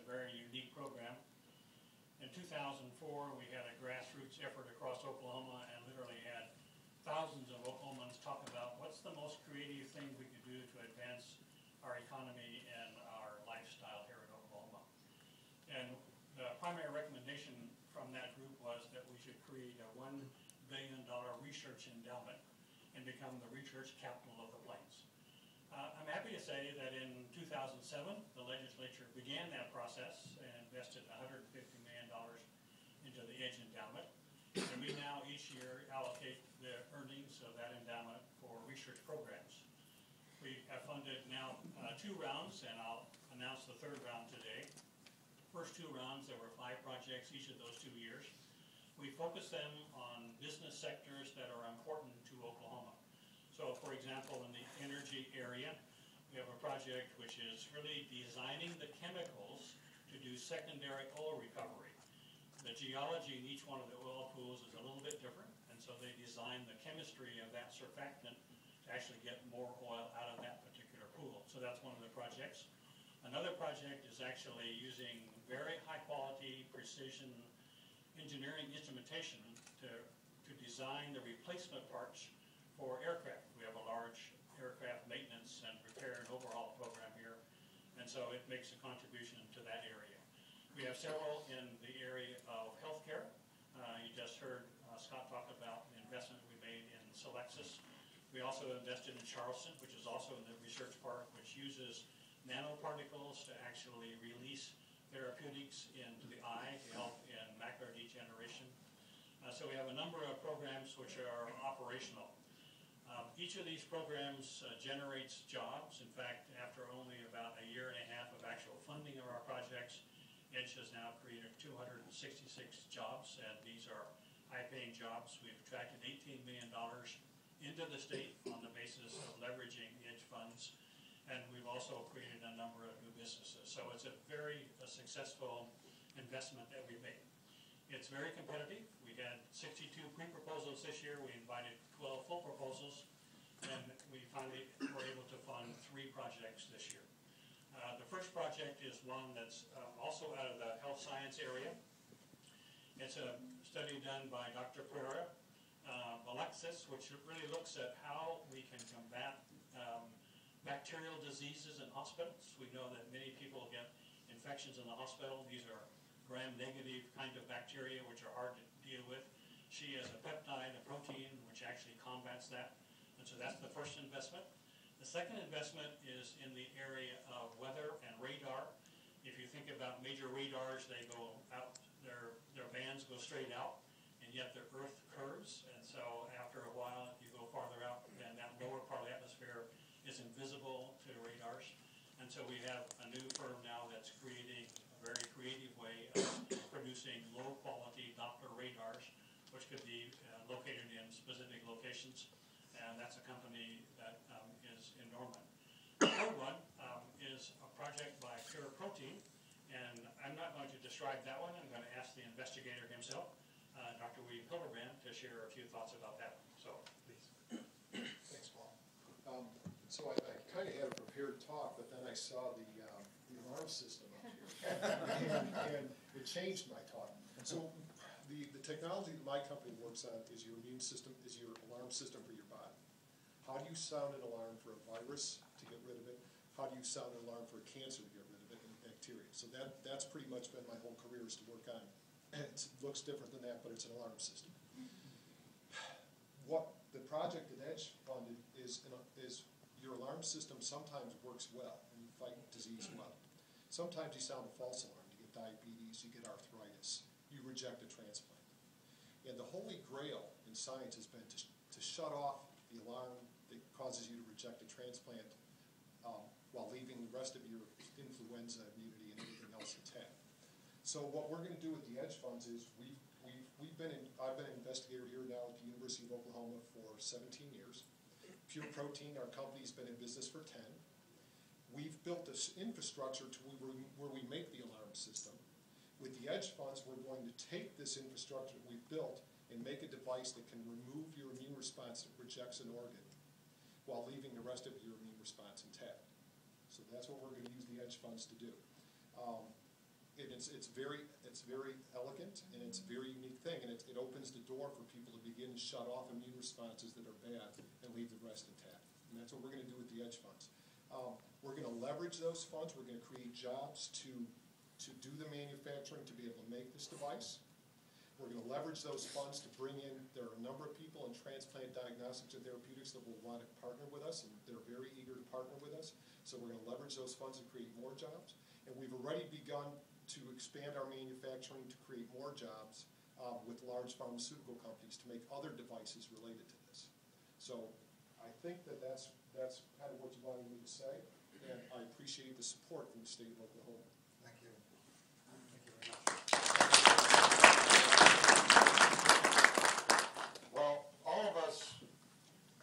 very unique program. In 2004, we had a grassroots effort across Oklahoma and literally had thousands of Oklahomans talk about what's the most creative thing we could do to advance our economy and our lifestyle here in Oklahoma. And the primary recommendation from that group was that we should create a $1 billion research endowment and become the research capital of the Plains. I'm happy to say that in 2007, the legislature began that process and invested $150 million into the EDGE endowment. And we now each year allocate the earnings of that endowment for research programs. We have funded now 2 rounds, and I'll announce the 3rd round today. First 2 rounds, there were 5 projects each of those 2 years. We focus them on business sectors that are important to Oklahoma. So, for example, in the energy area, we have a project which is really designing the chemicals to do secondary oil recovery. The geology in each one of the oil pools is a little bit different, and so they designed the chemistry of that surfactant to actually get more oil out of that particular pool. So that's one of the projects. Another project is actually using very high quality precision engineering instrumentation to design the replacement parts for aircraft. We have a large aircraft maintenance and repair and overhaul program here, and so it makes a contribution to that area. We have several in the area of healthcare. You just heard Scott talk about the investment we made in Solexis. We also invested in Charleston, which is also in the research park, which uses nanoparticles to actually release therapeutics into the eye to help in macular degeneration. So we have a number of programs which are operational. Each of these programs generates jobs. In fact, after only about a year and a half of actual funding of our projects, EDGE has now created 266 jobs, and these are high-paying jobs. We've attracted $18 million into the state on the basis of leveraging EDGE funds, and we've also created a number of new businesses. So it's a very successful investment that we made. It's very competitive. We had 62 pre-proposals this year. We invited 12 full proposals, and we finally were able to fund 3 projects this year. The first project is one that's also out of the health science area. It's a study done by Dr. Pereira, Alexis, which really looks at how we can combat bacterial diseases in hospitals. We know that many people get infections in the hospital. These are gram-negative kind of bacteria which are hard to deal with. She has a peptide, a protein, which actually combats that. And so that's the first investment. The second investment is in the area of weather and radar. If you think about major radars, they go out, their bands go straight out, and yet the Earth curves. And so after a while, if you go farther out, then that lower part of the atmosphere is invisible to radars. And so we have a new firm now that's creating a very creative way of producing low-quality Doppler radars, which could be located in specific locations. And that's a company that is in Norman. The third one is a project by Pure Protein, and I'm not going to describe that one. I'm going to ask the investigator himself, Dr. William Hildebrand, to share a few thoughts about that one. So, please. Thanks, Paul. So I kind of had a prepared talk, but then I saw the alarm system up here, and it changed my talk. So the technology that my company works on is your immune system, is your alarm system for your body. How do you sound an alarm for a virus to get rid of it? How do you sound an alarm for a cancer to get rid of it, and bacteria? So that's pretty much been my whole career, is to work on. And it looks different than that, but it's an alarm system. What the project that EDGE funded is your alarm system sometimes works well, and you fight disease well. Sometimes you sound a false alarm. You get diabetes, you get arthritis, you reject a transplant. And the holy grail in science has been to shut off the alarm that causes you to reject a transplant while leaving the rest of your influenza immunity and everything else intact. So what we're going to do with the EDGE funds is I've been an investigator here now at the University of Oklahoma for 17 years. Pure Protein, our company's been in business for 10. We've built this infrastructure to where we make the alarm system. With the EDGE funds, we're going to take this infrastructure that we've built and make a device that can remove your immune response that rejects an organ while leaving the rest of your immune response intact. So that's what we're going to use the EDGE funds to do. it's very elegant, and it's a very unique thing, and it opens the door for people to begin to shut off immune responses that are bad and leave the rest intact. And that's what we're going to do with the EDGE funds. We're going to leverage those funds. We're going to create jobs to do the manufacturing to be able to make this device. We're going to leverage those funds to bring in, there are a number of people in transplant diagnostics and therapeutics that will want to partner with us, and they're very eager to partner with us. So we're going to leverage those funds to create more jobs. And we've already begun to expand our manufacturing to create more jobs with large pharmaceutical companies to make other devices related to this. So I think that's kind of what you wanted me to say, and I appreciate the support from the state of Oklahoma. Thank you. Thank you very much. Well, all of us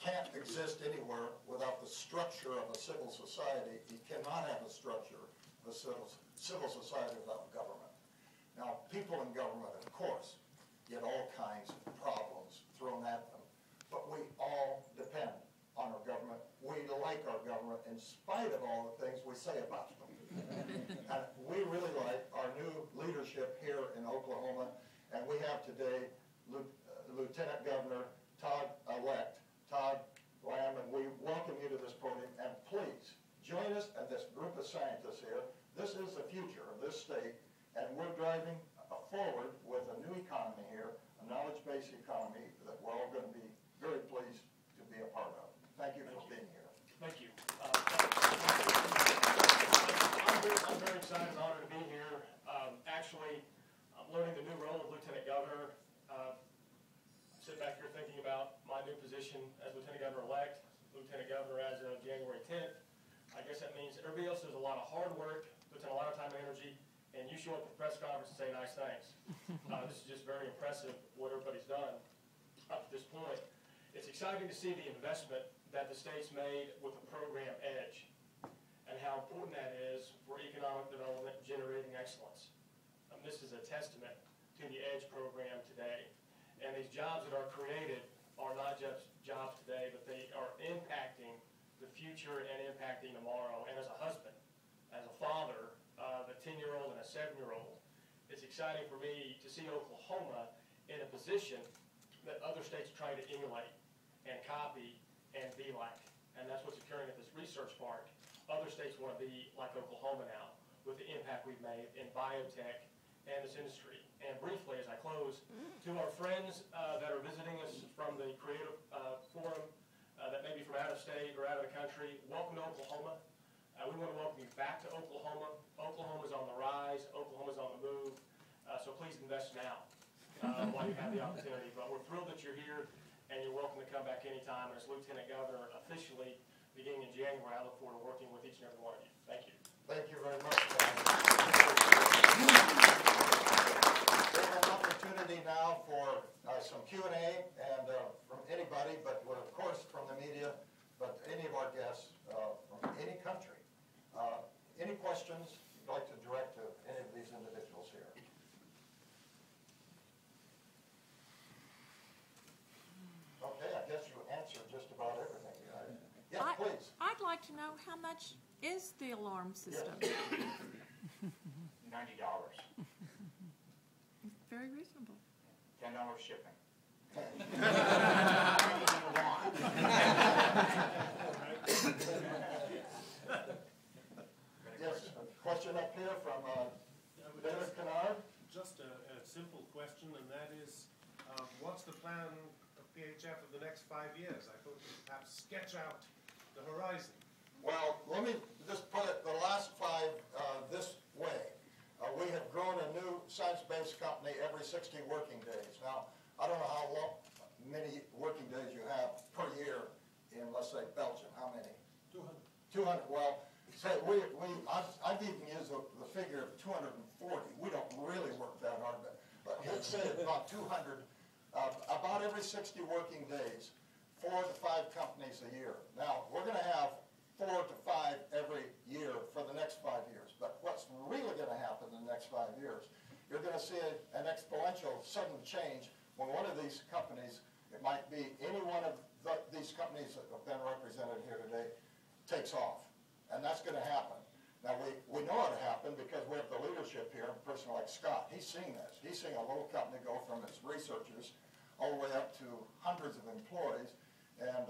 can't exist anywhere without the structure of a civil society. You cannot have a structure of a civil society without government. Now, people in government, of course, get all kinds of problems thrown at them, but we all depend on our government. We like our government in spite of all the things we say about them. And we really like our new leadership here in Oklahoma, and we have today Lieutenant Governor Todd-elect Todd Lamb, and we welcome you to this podium, and please join us and this group of scientists here. This is the future of this state, and we're driving forward with a new economy here, a knowledge-based economy that we're all going to be very pleased to be a part of. Thank you for being here. Thank you. I'm very excited and honored to be here. Actually, I'm learning the new role of Lieutenant Governor. Sit back here thinking about my new position as Lieutenant Governor-elect, Lieutenant Governor as of January 10th. I guess that means everybody else does a lot of hard work, puts in a lot of time and energy, and you show up at the press conference and say nice things. This is just very impressive what everybody's done up to this point. It's exciting to see the investment that the state's made with the program EDGE and how important that is for economic development and generating excellence. This is a testament to the EDGE program today. And these jobs that are created are not just jobs today, but they are impacting the future and impacting tomorrow. And as a husband, as a father of a 10-year-old and a 7-year-old, it's exciting for me to see Oklahoma in a position that other states are trying to emulate and copy and be like. And that's what's occurring at this research park. Other states want to be like Oklahoma now with the impact we've made in biotech and this industry. And briefly, as I close, to our friends that are visiting us from the Creative Forum, that may be from out of state or out of the country, welcome to Oklahoma. We want to welcome you back to Oklahoma. Oklahoma's on the rise. Oklahoma's on the move. So please invest now while you have the opportunity. But we're thrilled that you're here, and you're welcome to come back anytime. And as Lieutenant Governor, officially beginning in January, I look forward to working with each and every one of you. Thank you. Thank you very much. There's an opportunity now for some Q&A and from anybody, but of course from the media, but any of our guests from any country. Any questions you'd like to direct to any of these individuals here? Okay, I guess you answered just about everything. Yes, please. I'd like to know how much is the alarm system? Yes. $90. Very reasonable. $10 shipping. Yes, a question up here from David Kennard. Just a simple question, and that is, what's the plan of PHF for the next 5 years? I thought you'd perhaps sketch out the horizon. Well, let me just put it the last 5 this way. We have grown a new science-based company every 60 working days. Now, I don't know how many working days you have per year in, let's say, Belgium. How many? 200. 200. Well, say I've even used the figure of 240. We don't really work that hard, but let's say about 200. About every 60 working days, 4 to 5 companies a year. Now, we're going to have 4 to 5 every year for the next 5 years. But what's really going to happen in the next 5 years, you're going to see an exponential sudden change when one of these companies, it might be any one of these companies that have been represented here today, takes off. And that's going to happen. Now, we know it'll happen because we have the leadership here, seen this. He's seen a little company go from its researchers all the way up to hundreds of employees and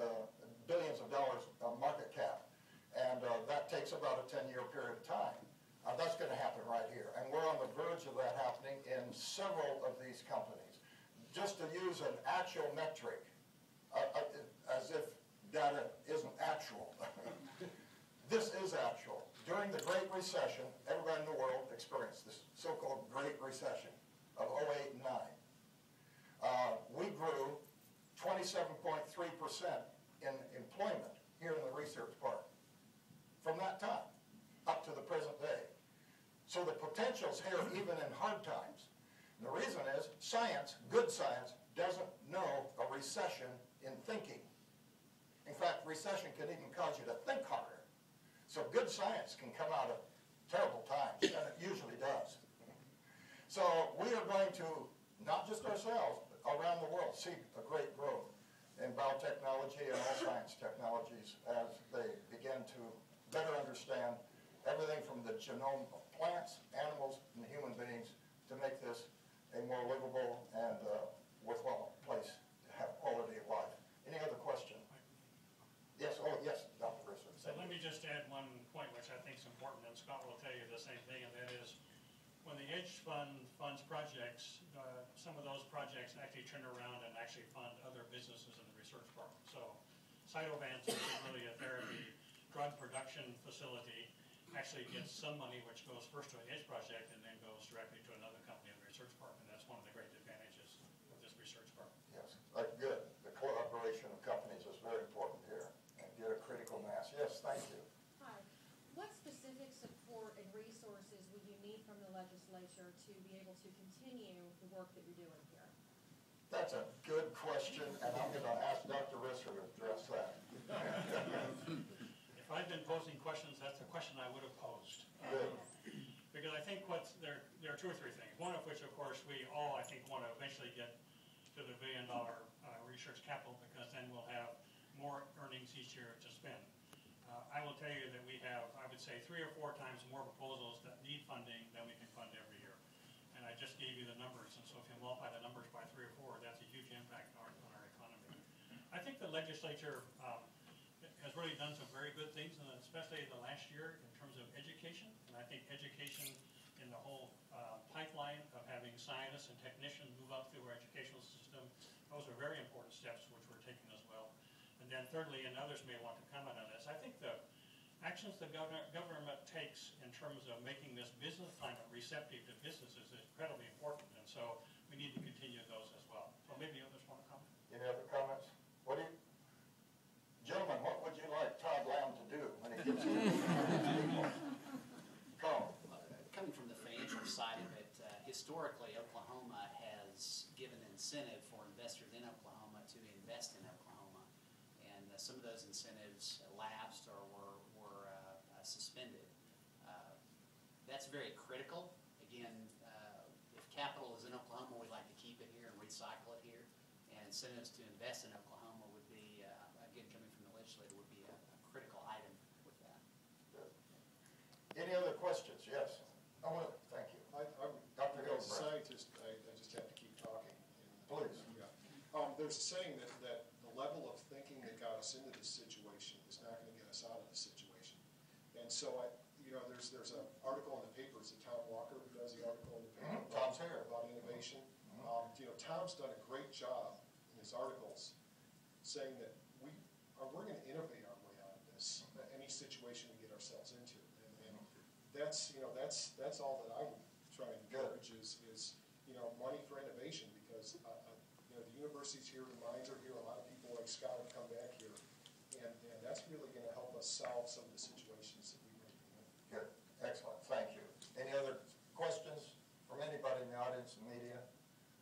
billions of dollars of market cap. And that takes about a 10-year period of time. That's going to happen right here. And we're on the verge of that happening in several of these companies. Just to use an actual metric, as if data isn't actual. This is actual. During the Great Recession, everybody in the world experienced this so-called Great Recession of 08 and 09. We grew 27.3% in employment here in the research park from that time up to the present day. So the potential's here even in hard times. And the reason is science, good science, doesn't know a recession in thinking. In fact, recession can even cause you to think harder. So good science can come out of terrible times, and it usually does. So we are going to, not just ourselves, but around the world, see a great growth in biotechnology and all science technologies as they begin to better understand everything from the genome of plants, animals, and human beings to make this a more livable and worthwhile place to have quality of life. Any other question? Yes, oh yes, Dr. Risser. So let me just add one point which I think is important, and Scott will tell you the same thing, and that is when the Edge Fund funds projects, some of those projects actually turn around and actually fund other businesses in the research department. So Cytovance, which is really a therapy drug production facility, actually gets some money which goes first to an Edge project and then goes directly to another company in the research department. That's one of the great advantages of this research department. Yes, good. The collaboration of companies is very important here and get a critical mass. Yes, thank you. Hi. What specific support and resources will you need from the legislature to be able to continue the work that you're doing here? That's a good question, and I'm going to ask Dr. Risser to address that. If I'd been posing questions, that's the question I would have posed. Good. Because I think there are two or three things. One of which, of course, we all, I think, want to eventually get to the $1 billion research capital, because then we'll have more earnings each year to spend. I will tell you that we have, I would say, 3 or 4 times more proposals that need funding than we can fund every year. And I just gave you the numbers, and so if you multiply the numbers by 3 or 4, that's a huge impact on our economy. I think the legislature has really done some very good things, and especially the last year in terms of education. And I think education in the whole pipeline of having scientists and technicians move up through our educational system, those are very important steps which we're taking as well. And then thirdly, and others may want to comment on this, I think the actions the government takes in terms of making this business climate receptive to businesses is incredibly important, and so we need to continue those as well. So maybe others want to comment. Any other comments? What do you, gentlemen, what would you like Todd Lamb to do when he gets here? Carl. Coming from the financial side of it, historically, Oklahoma has given incentive for investors in Oklahoma to invest in Oklahoma. And some of those incentives lapsed or were suspended. That's very critical. Again, if capital is in Oklahoma, we'd like to keep it here and recycle it here. And incentives to invest in Oklahoma would be, again, coming from the legislature, would be a critical item with that. Good. Any other questions? Yes. Thank you. Dr. As a Hillsborough. scientist, I just have to keep talking. Please. Yeah. There's a saying that the level of thinking that got us into this situation is not going to get us out of this situation. And so there's an article in the paper. It's Tom Walker who does the article in the paper Tom's here. about innovation. Tom's done a great job in his articles saying that we're going to innovate our way out of this, any situation we get ourselves into. And that's all that I would try and encourage is money for innovation, because the university's here, the mines are here, a lot of people like Scott have come back here, and that's really going to help us solve some of the situations that we might be in. Good. Excellent. Thank you. Any other questions from anybody in the audience and media?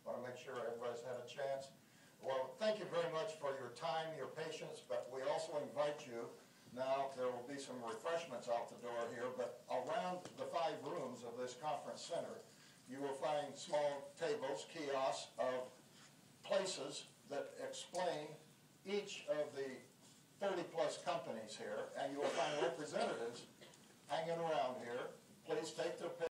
Want to make sure everybody's had a chance. Well, thank you very much for your time, your patience, but we also invite you. Now, there will be some refreshments out the door here, but around the 5 rooms of this conference center, you will find small tables, kiosks of places that explain each of the 30-plus companies here, and you will find representatives hanging around.